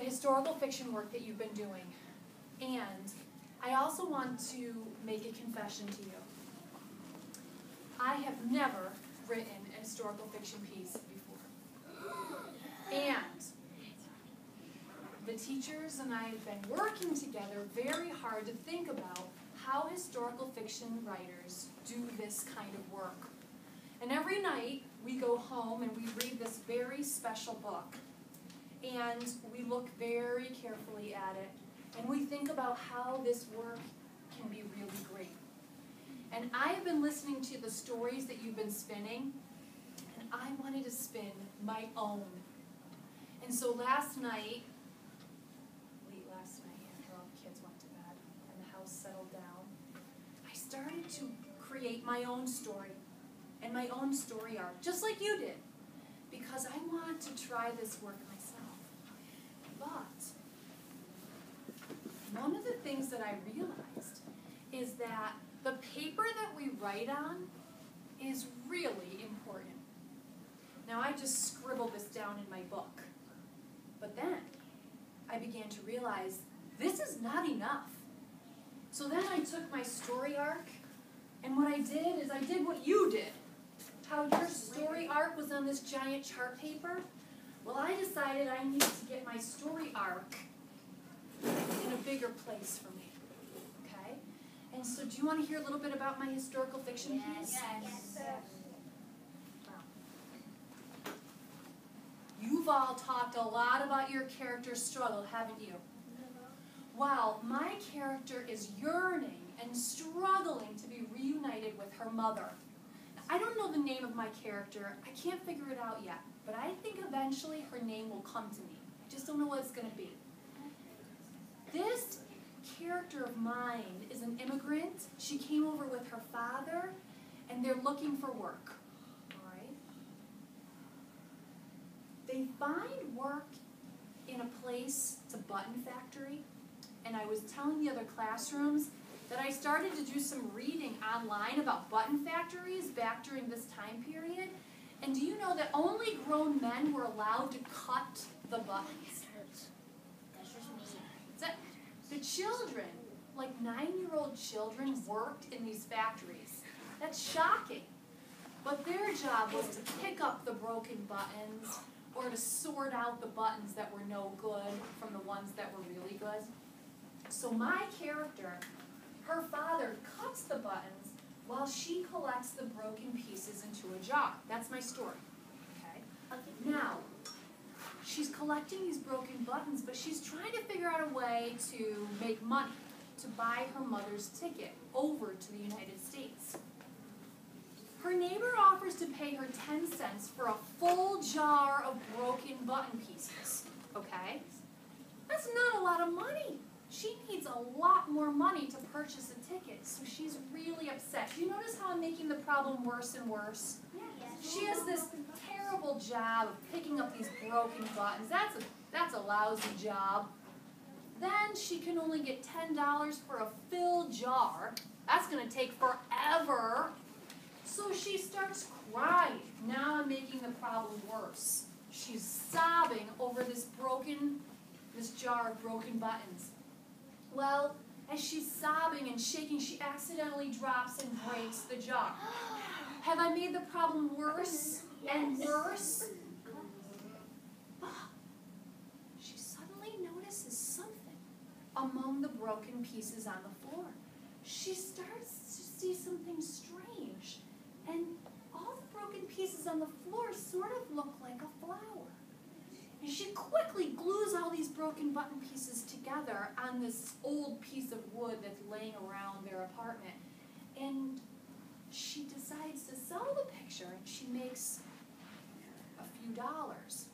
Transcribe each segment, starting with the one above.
historical fiction work that you've been doing. And I also want to make a confession to you. I have never written a historical fiction piece before. And the teachers and I have been working together very hard to think about how historical fiction writers do this kind of work. And every night we go home and we read this very special book. And we look very carefully at it. And we think about how this work can be really great. And I have been listening to the stories that you've been spinning, and I wanted to spin my own. And so late last night, after all the kids went to bed and the house settled down, I started to create my own story and my own story arc, just like you did, because I wanted to try this work myself. But one of the things that I realized is that the paper that we write on is really important. Now, I just scribbled this down in my book. But then I began to realize this is not enough. So then I took my story arc, and what I did is I did what you did. How your story arc was on this giant chart paper. Well, I decided I needed to get my story arc in a bigger place for me. Okay? And so do you want to hear a little bit about my historical fiction piece? Yes. Wow. You've all talked a lot about your character's struggle, haven't you? Well, my character is yearning and struggling to be reunited with her mother. I don't know the name of my character. I can't figure it out yet. But I think eventually her name will come to me. I just don't know what it's going to be. This character of mine is an immigrant. She came over with her father, and they're looking for work. All right? They find work in a place, it's a button factory, and I was telling the other classrooms that I started to do some reading online about button factories back during this time period. And do you know that only grown men were allowed to cut the buttons? The children, like 9-year-old children, worked in these factories. That's shocking. But their job was to pick up the broken buttons or to sort out the buttons that were no good from the ones that were really good. So my character, her father cuts the buttons while she collects the broken pieces into a jar. That's my story. Okay? Now, she's collecting these broken buttons, but she's trying to figure out a way to make money to buy her mother's ticket over to the United States. Her neighbor offers to pay her 10 cents for a full jar of broken button pieces. Okay? That's not a lot of money. She needs a lot more money to purchase a ticket, so she's really upset. Do you notice how I'm making the problem worse and worse? Yes. She has this terrible job of picking up these broken buttons. That's a lousy job. Then she can only get $10 for a filled jar. That's going to take forever. So she starts crying. Now I'm making the problem worse. She's sobbing over this jar of broken buttons. Well, as she's sobbing and shaking, she accidentally drops and breaks the jar. Have I made the problem worse and worse? She suddenly notices something among the broken pieces on the floor. She starts to see something strange. And all the broken pieces on the floor sort of look like a flower. And she quickly glues all these broken button pieces together on this old piece of wood that's laying around their apartment. And she decides to sell the picture, and she makes a few dollars.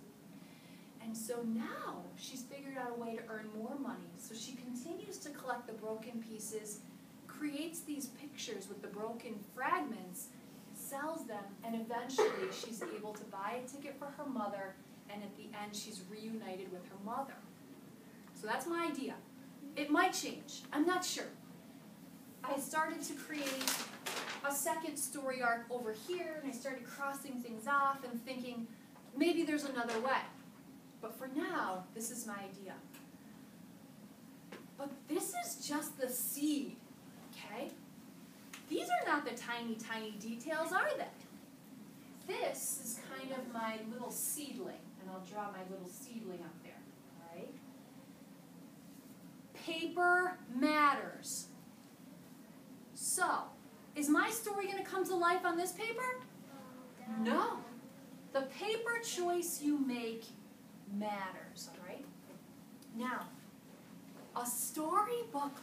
And so now she's figured out a way to earn more money. So she continues to collect the broken pieces, creates these pictures with the broken fragments, sells them, and eventually she's able to buy a ticket for her mother, and at the end she's reunited with her mother. So that's my idea. It might change. I'm not sure. I started to create a second story arc over here, and I started crossing things off and thinking, maybe there's another way. But for now, now, this is my idea. But this is just the seed, okay? These are not the tiny, tiny details, are they? This is kind of my little seedling, and I'll draw my little seedling up there, all right? Paper matters. So, is my story going to come to life on this paper? No. The paper choice you make matters, all right? Now, a story booklet,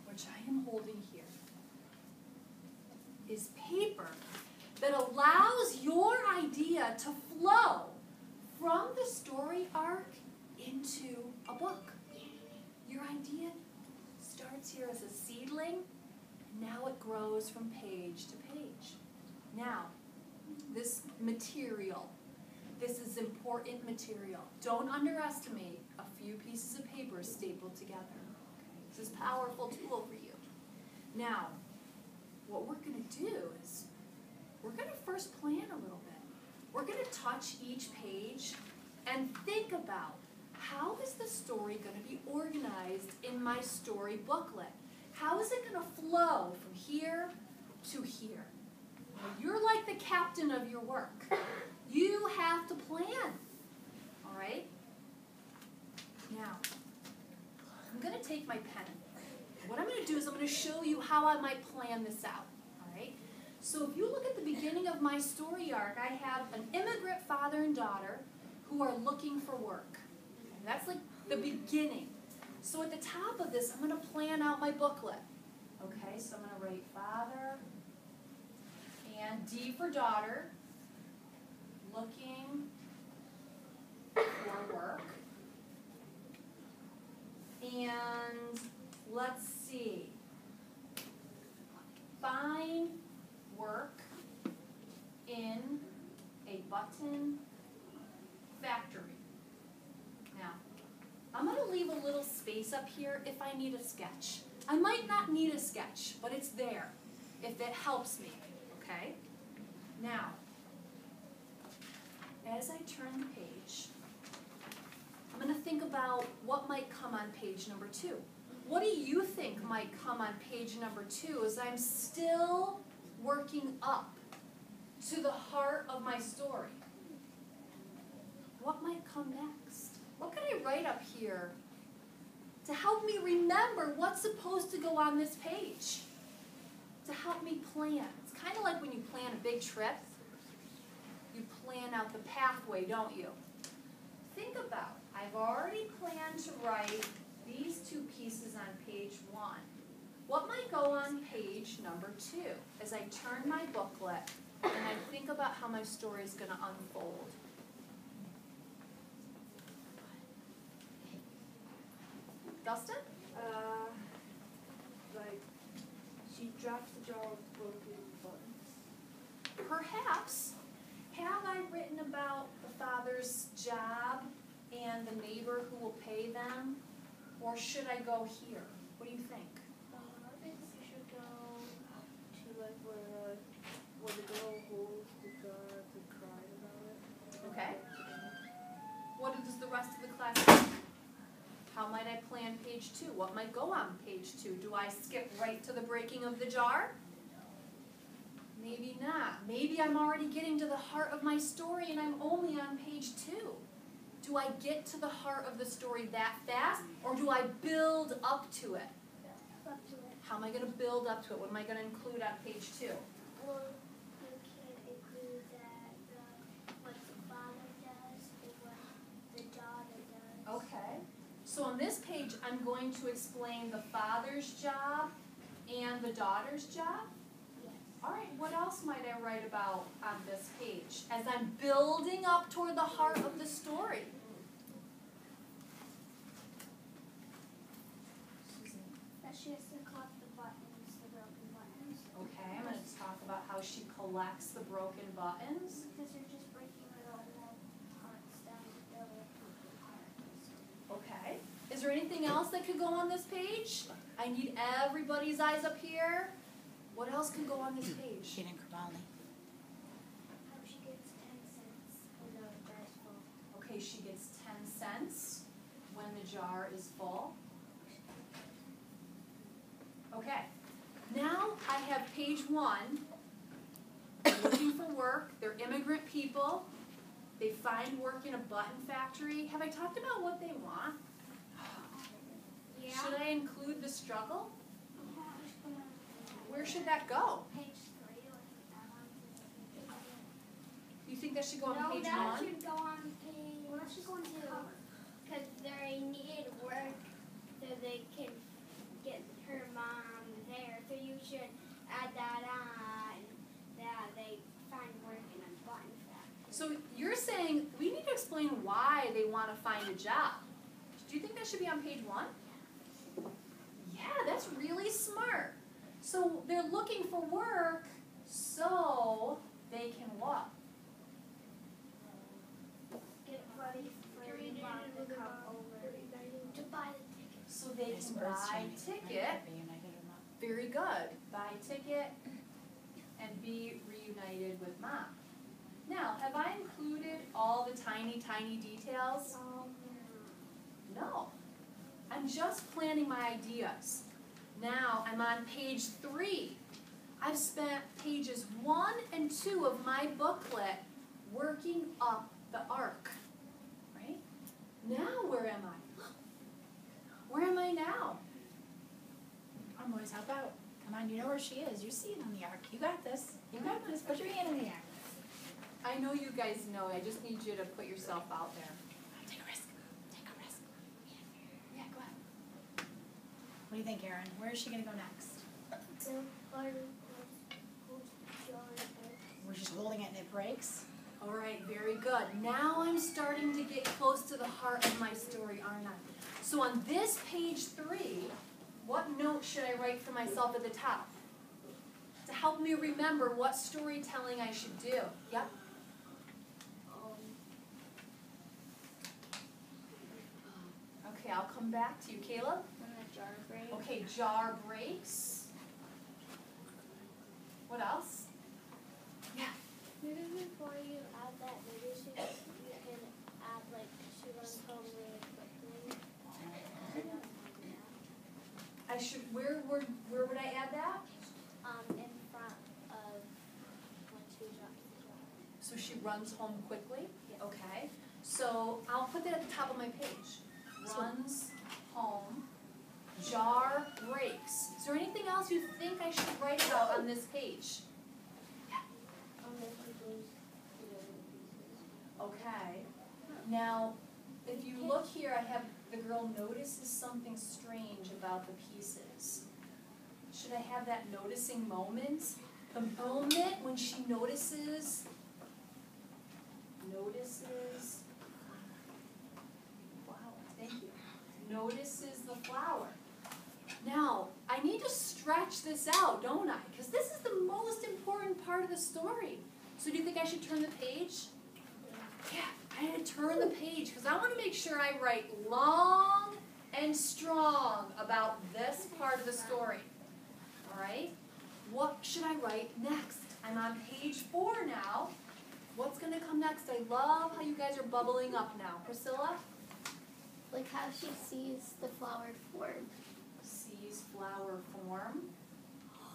which I am holding here, is paper that allows your idea to flow from the story arc into a book. Your idea starts here as a seedling, and now it grows from page to page. Now, this material, this is important material. Don't underestimate a few pieces of paper stapled together. Okay? This is a powerful tool for you. Now, what we're going to do is we're going to first plan a little bit. We're going to touch each page and think about how is the story going to be organized in my story booklet? How is it going to flow from here to here? Now, you're like the captain of your work. You have to plan, all right? Now, I'm going to take my pen. What I'm going to do is I'm going to show you how I might plan this out, all right? So if you look at the beginning of my story arc, I have an immigrant father and daughter who are looking for work. And that's like the beginning. So at the top of this, I'm going to plan out my booklet. Okay, so I'm going to write father and D for daughter, looking for work. And let's see, find work in a button factory. Now, I'm going to leave a little space up here if I need a sketch. I might not need a sketch, but it's there if it helps me, okay? Now, as I turn the page, I'm going to think about what might come on page number 2. What do you think might come on page number 2 as I'm still working up to the heart of my story? What might come next? What can I write up here to help me remember what's supposed to go on this page? To help me plan. It's kind of like when you plan a big trip. You plan out the pathway, don't you? Think about, I've already planned to write these 2 pieces on page 1. What might go on page number 2 as I turn my booklet and I think about how my story is going to unfold? Dustin? Like, she drops the jar of broken buttons. Perhaps. Have I written about the father's job and the neighbor who will pay them? Or should I go here? What do you think? I think you should go to like where the girl holds the jar to cry about it. Okay. What does the rest of the class think? How might I plan page 2? What might go on page 2? Do I skip right to the breaking of the jar? Maybe not. Maybe I'm already getting to the heart of my story and I'm only on page 2. Do I get to the heart of the story that fast, or do I build up to it? Up to it. How am I going to build up to it? What am I going to include on page 2? Well, you can include that what the father does and what the daughter does. Okay. So on this page, I'm going to explain the father's job and the daughter's job. Yes. All right, what else might I write about on this page as I'm building up toward the heart of the story? That she has to collect the buttons, the broken buttons. Okay, I'm going to talk about how she collects the broken buttons. Because they're just breaking little parts down the middle parts. Okay. Is there anything else that could go on this page? I need everybody's eyes up here. What else can go on this page? How she gets 10 cents when the jar's full. Okay, she gets 10 cents jar is full. Okay, now I have page 1. They're looking for work. They're immigrant people. They find work in a button factory. Have I talked about what they want? Yeah. Should I include the struggle? Where should that go? Page 3. You think that should go on page 1? No, that should go on page. Well, that should go on 2. Because they need work so they can get her mom there. So you should add that on, that they find work in a button factory. So you're saying we need to explain why they want to find a job. Do you think that should be on page 1? Yeah, that's really smart. So they're looking for work so they can what? Get ready for your mom to come over to buy the ticket. So they can buy ticket. Very good. Buy ticket and be reunited with mom. Now, have I included all the tiny, tiny details? No. I'm just planning my ideas. Now, I'm on page 3. I've spent pages 1 and 2 of my booklet working up the arc. Right? Now, where am I? Where am I now? I'm always help out. Come on, you know where she is. You see it on the arc. You got this. You got this. Put your hand in the air. I know you guys know. I just need you to put yourself out there. Take a risk. Take a risk. Yeah, go ahead. What do you think, Erin? Where is she going to go next? We're just holding it and it breaks. All right, very good. Now I'm starting to get close to the heart of my story, aren't I? So on this page 3, what note should I write for myself at the top? To help me remember what storytelling I should do. Yep. Okay, I'll come back to you. Caleb? When the jar breaks. Okay, jar breaks. What else? Yeah. Maybe before you add that, maybe you can add like she runs home really quickly. I should. Where would I add that? In front of when she drops the jar. So she runs home quickly? Yes. Okay. So I'll put that at the top of my page. Runs home. Jar breaks. Is there anything else you think I should write about on this page? Okay. Now, if you look here, I have the girl notices something strange about the pieces. Should I have that noticing moment? The moment when she notices, flower, thank you. Notices the flower. Now, I need to stretch this out, don't I? Because this is the most important part of the story. So do you think I should turn the page? Yeah, I need to turn the page because I want to make sure I write long and strong about this part of the story. All right? What should I write next? I'm on page 4 now. What's going to come next? I love how you guys are bubbling up now. Priscilla? Like how she sees the flower form. Sees flower form.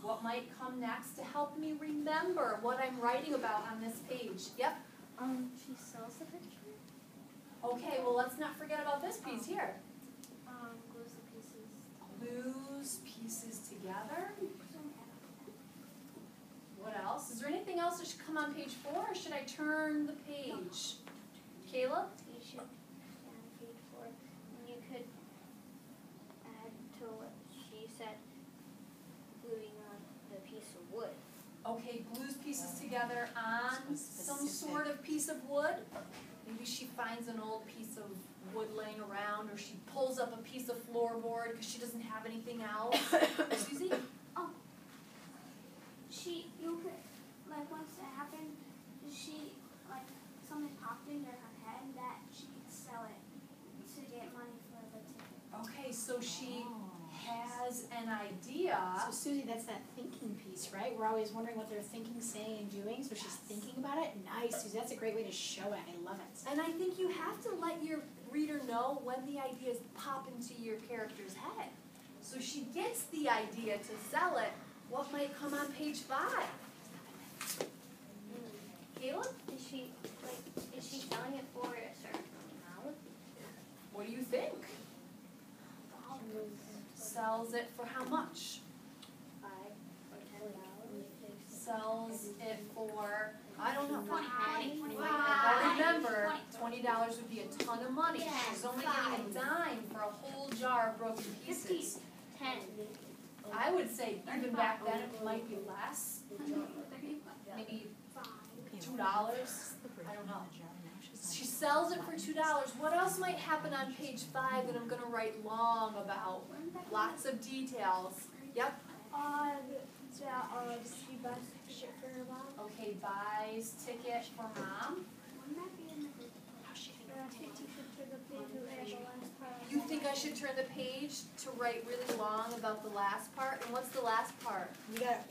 What might come next to help me remember what I'm writing about on this page? Yep. She sells the picture. Okay, well let's not forget about this piece here. Glues the pieces. Glues pieces together. What else? Is there anything else that should come on page 4, or should I turn the page? Caleb? You should on page 4. And you could add to what she said, gluing on the piece of wood. Okay, glues pieces together on some sort of piece of wood. Maybe she finds an old piece of wood laying around, or she pulls up a piece of floorboard because she doesn't have anything else. Susie? You could, like, once it happened, something popped into her head that she could sell it to get money for the ticket. Okay, so she has an idea. So Susie, that's that thinking piece, right? We're always wondering what they're thinking, saying, and doing, so she's thinking about it. Nice, Susie, that's a great way to show it. I love it. And I think you have to let your reader know know when the ideas pop into your character's head. So she gets the idea to sell it. What might come on page 5? Caleb? Is she selling it for a certain amount? What do you think? Sells it for how much? $5 or $10. Sells it for, I don't know. $20. Now remember, $20 would be a ton of money. She's only getting a dime for a whole jar of broken pieces. 10. I would say even back then it might be less. Maybe $2. I don't know. She sells it for $2. What else might happen on page 5 that I'm going to write long about? Lots of details. Yep. She buys shit for her mom. Okay, buys ticket for mom. Wouldn't that be in the You think I should turn the page to write really long about the last part? And what's the last part?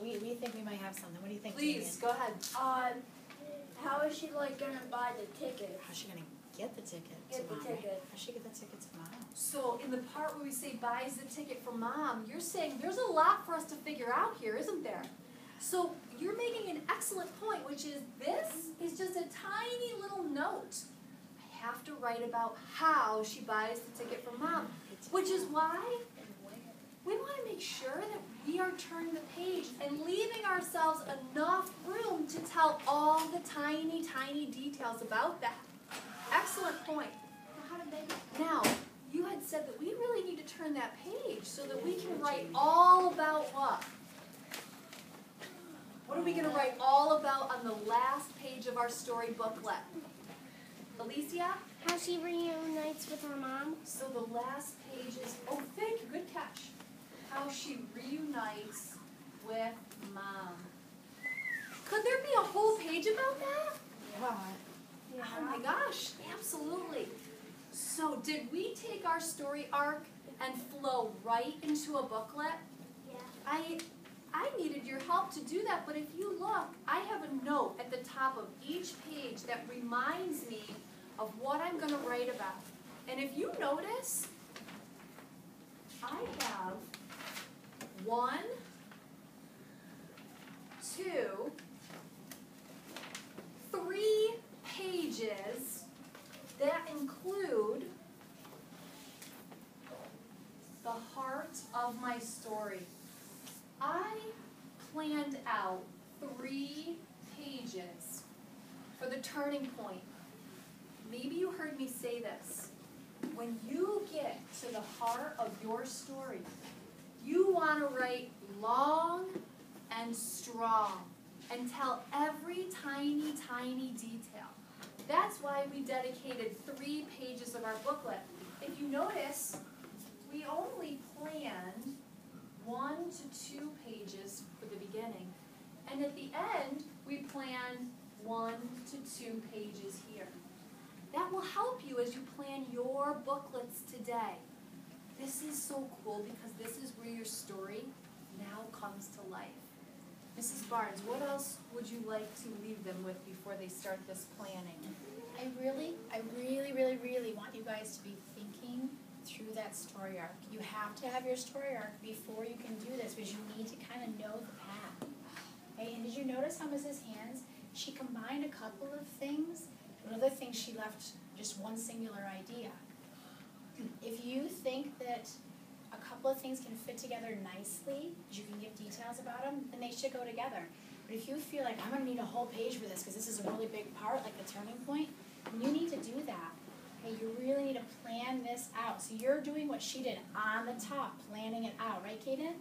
We think we might have something. What do you think, Please, go ahead. How is she gonna buy the ticket? How's she gonna get the ticket Get to the mom? ticket. How's she get the ticket to mom? So in the part where we say buys the ticket for mom, you're saying there's a lot for us to figure out here, isn't there? So you're making an excellent point, which is this is just a tiny little note. I have to write about how she buys the ticket for mom, which is why we want to make sure that we are turning the page and leaving ourselves enough room to tell all the tiny, tiny details about that. Excellent point. Now, you had said that we really need to turn that page so that we can write all about what? What are we going to write all about on the last page of our story booklet? Alicia? How she reunites with her mom. So the last page is, oh, thank you, good catch. How she reunites with mom. Could there be a whole page about that? What? Oh my gosh, absolutely. So did we take our story arc and flow right into a booklet? Yeah. I needed your help to do that, but if you look, I have a note at the top of each page that reminds me of what I'm going to write about. And if you notice, I have 1, 2, 3 pages that include the heart of my story. I planned out 3 pages for the turning point. Maybe you heard me say this. When you get to the heart of your story, you want to write long and strong and tell every tiny, tiny detail. That's why we dedicated 3 pages of our booklet. If you notice, we only planned 1 to 2 pages for the beginning. And at the end, we planned 1 to 2 pages here. That will help you as you plan your booklets today. This is so cool because this is where your story now comes to life. Mrs. Barnes, what else would you like to leave them with before they start this planning? I really want you guys to be thinking through that story arc. You have to have your story arc before you can do this because you need to kind of know the path. Okay? And did you notice how Mrs. Hands, she combined a couple of things, but other things she left just one singular idea. If you think that a couple of things can fit together nicely, you can give details about them, then they should go together. But if you feel like I'm going to need a whole page for this because this is a really big part, like the turning point, then you need to do that. Okay, you really need to plan this out. So you're doing what she did on the top, planning it out, right, Kaden?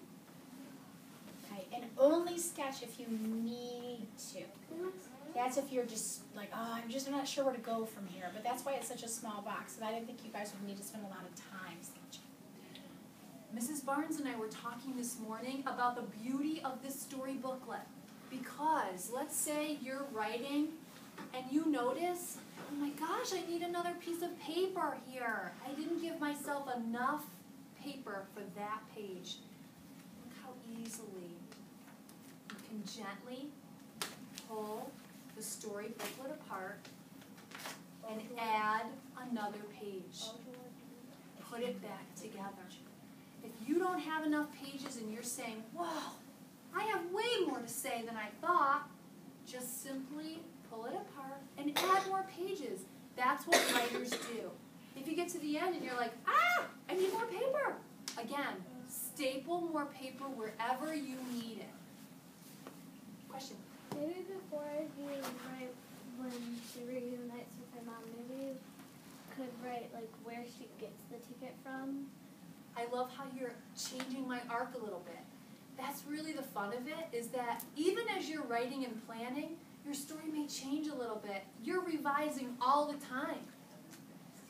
Okay, and only sketch if you need to. That's if you're just like, oh, I'm not sure where to go from here. But that's why it's such a small box. And I didn't think you guys would need to spend a lot of time sketching. Mrs. Barnes and I were talking this morning about the beauty of this story booklet. Because let's say you're writing and you notice, oh my gosh, I need another piece of paper here. I didn't give myself enough paper for that page. Look how easily you can gently pull the story booklet apart and add another page. put it back together. If you don't have enough pages and you're saying, whoa, I have way more to say than I thought, just simply pull it apart and add more pages. That's what writers do. If you get to the end and you're like, I need more paper. Again, staple more paper wherever you need it. Question? Maybe before you write when she reunites with her mom, maybe you could write like where she gets the ticket from. I love how you're changing my arc a little bit. That's really the fun of it, is that even as you're writing and planning, your story may change a little bit. You're revising all the time.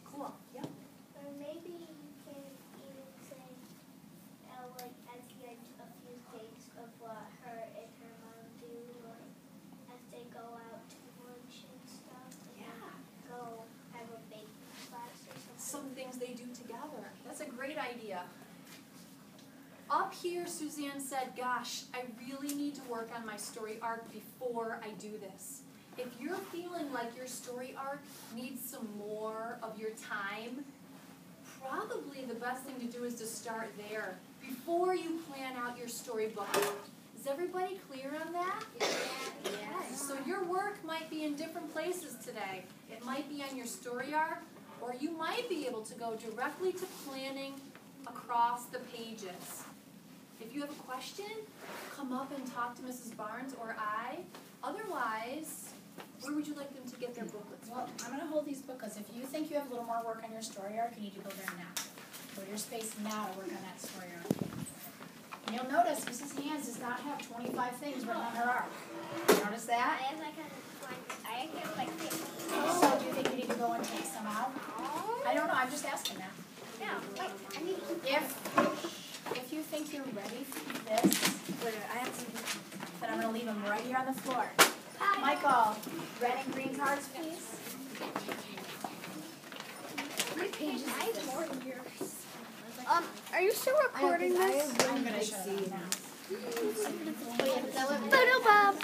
Cool. Yep. Or maybe you can even say, like at the end, a few things of what her and her mom do, like as they go out to lunch and stuff, and then go have a baking class or something. Some things they do together. That's a great idea. Up here, Suzanne said, gosh, I really need to work on my story arc before I do this. If you're feeling like your story arc needs some more of your time, probably the best thing to do is to start there before you plan out your storybook. Is everybody clear on that? Yeah. Okay, so your work might be in different places today. It might be on your story arc, or you might be able to go directly to planning across the pages. If you have a question, come up and talk to Mrs. Barnes or I. Otherwise, where would you like them to get their booklets from? Well, I'm going to hold these booklets. If you think you have a little more work on your story arc, you need to go there now. Go to your space now to work on that story arc. And you'll notice Mrs. Hands does not have 25 things written on her arc. Notice that? I have like 50. So do you think you need to go and take some out? I don't know. I'm just asking that. No, wait, I need to If you think you're ready for this, then I'm going to leave them right here on the floor. Michael, red and green cards, please. How many pages is this? More than yours. Are you still recording this? I'm going to shut it off now. Photo Bob.